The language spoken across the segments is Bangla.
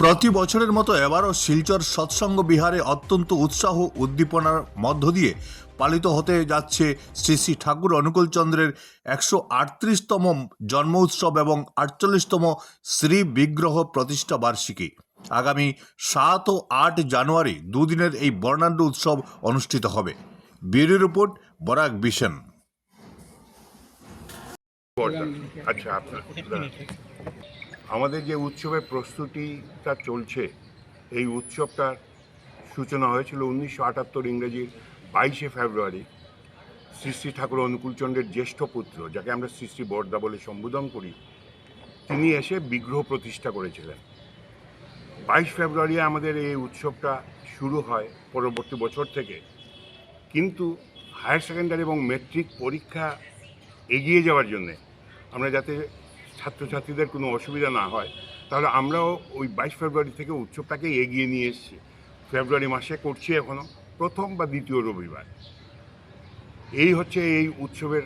প্রতি বছরের মতো এবারও শিলচর সৎসঙ্গ বিহারে অত্যন্ত উৎসাহ উদ্দীপনার মধ্য দিয়ে পালিত হতে যাচ্ছে শ্রী শ্রী ঠাকুর অনুকূলচন্দ্রের 138তম জন্ম উৎসব এবং 48তম শ্রী বিগ্রহ প্রতিষ্ঠা বার্ষিকী। আগামী 7 ও 8 জানুয়ারি দুদিনের এই বর্ণাঢ্য উৎসব অনুষ্ঠিত হবে। Bureau report, Barak vision. আচ্ছা, আমাদের যে উৎসবের প্রস্তুতিটা চলছে, এই উৎসবটার সূচনা হয়েছিল 1978 ইংরেজির 22শে ফেব্রুয়ারি শ্রী শ্রী ঠাকুর অনুকূলচন্দ্রের জ্যেষ্ঠ পুত্র, যাকে আমরা শ্রী শ্রী বরদা বলে সম্বোধন করি, তিনি এসে বিগ্রহ প্রতিষ্ঠা করেছিলেন। 22 ফেব্রুয়ারি আমাদের এই উৎসবটা শুরু হয় পরবর্তী বছর থেকে, কিন্তু হায়ার সেকেন্ডারি এবং মেট্রিক পরীক্ষা এগিয়ে যাওয়ার জন্যে আমরা যাতে ছাত্রছাত্রীদের কোনো অসুবিধা না হয়, তাহলে আমরাও ওই 22 ফেব্রুয়ারি থেকে উৎসবটাকে এগিয়ে নিয়ে এসেছি। ফেব্রুয়ারি মাসে করছি এখনও প্রথম বা দ্বিতীয় রবিবার। এই হচ্ছে এই উৎসবের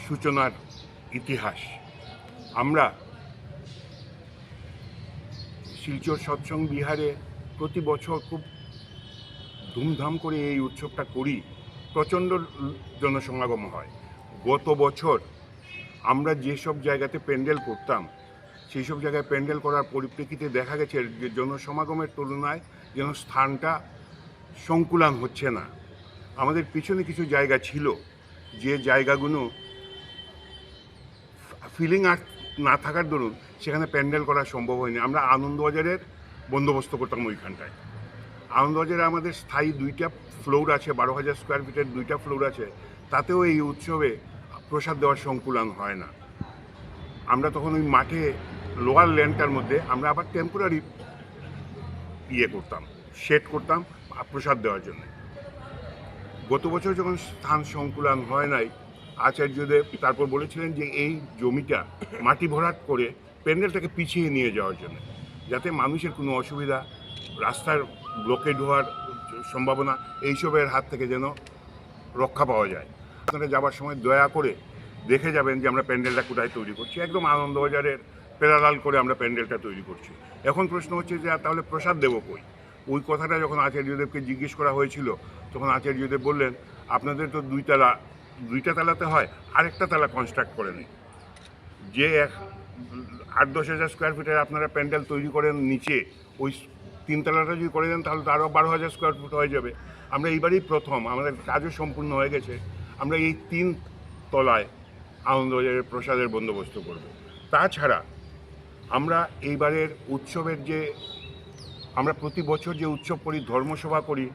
সূচনার ইতিহাস। আমরা শিলচর সৎসঙ্গ বিহারে প্রতি বছর খুব ধুমধাম করে এই উৎসবটা করি। প্রচণ্ড জনসমাগম হয়। গত বছর আমরা যেসব জায়গাতে প্যান্ডেল করতাম, সেই সব জায়গায় প্যান্ডেল করার পরিপ্রেক্ষিতে দেখা গেছে যে জনসমাগমের তুলনায় যেন স্থানটা সংকুলান হচ্ছে না। আমাদের পিছনে কিছু জায়গা ছিল, যে জায়গাগুলো ফিলিং না থাকার দরুন সেখানে প্যান্ডেল করা সম্ভব হয়নি। আমরা আনন্দবাজারের বন্দোবস্ত করতাম ওইখানটায়। আনন্দবাজারে আমাদের স্থায়ী 2টা ফ্লোর আছে, 12,000 স্কোয়ার ফিটের 2টা ফ্লোর আছে। তাতেও এই উৎসবে প্রসাদ দেওয়ার সংকুলান হয় না। আমরা তখন ওই মাঠে লোয়ার ল্যান্ডটার মধ্যে আমরা আবার টেম্পোরারি করতাম, শেড করতাম প্রসাদ দেওয়ার জন্য। গত বছর যখন স্থান সংকুলান হয় নাই, আচার্যদেব তারপর বলেছিলেন যে এই জমিটা মাটি ভরাট করে প্যান্ডেলটাকে পিছিয়ে নিয়ে যাওয়ার জন্য, যাতে মানুষের কোনো অসুবিধা, রাস্তার ব্লকেড হওয়ার সম্ভাবনা, এইসবের হাত থেকে যেন রক্ষা পাওয়া যায়। আপনারা যাবার সময় দয়া করে দেখে যাবেন যে আমরা প্যান্ডেলটা কোথায় তৈরি করছি। একদম আনন্দবাজারের প্যারালাল করে আমরা প্যান্ডেলটা তৈরি করছি। এখন প্রশ্ন হচ্ছে যে তাহলে প্রসাদ দেবো কই? ওই কথাটা যখন আচার্যদেবকে জিজ্ঞেস করা হয়েছিল, তখন আচার্যদেব বললেন, আপনাদের তো দুইটা তালাতে হয়, আরেকটা তালা কনস্ট্রাক্ট করে নিন। যে 8-10,000 স্কোয়ার ফিটের আপনারা প্যান্ডেল তৈরি করেন নিচে, ওই 3 তালাটা যদি করে দেন তাহলে তো আরও 12,000 স্কোয়ার ফুট হয়ে যাবে। আমরা এইবারই প্রথম, আমাদের কাজও সম্পূর্ণ হয়ে গেছে, আমরা এই 3 তলায় আনন্দবাজারের প্রসাদের বন্দোবস্ত করব। তাছাড়া আমরা এইবারের উৎসবের আমরা প্রতি বছর যে উৎসব করি, ধর্মসভা করি,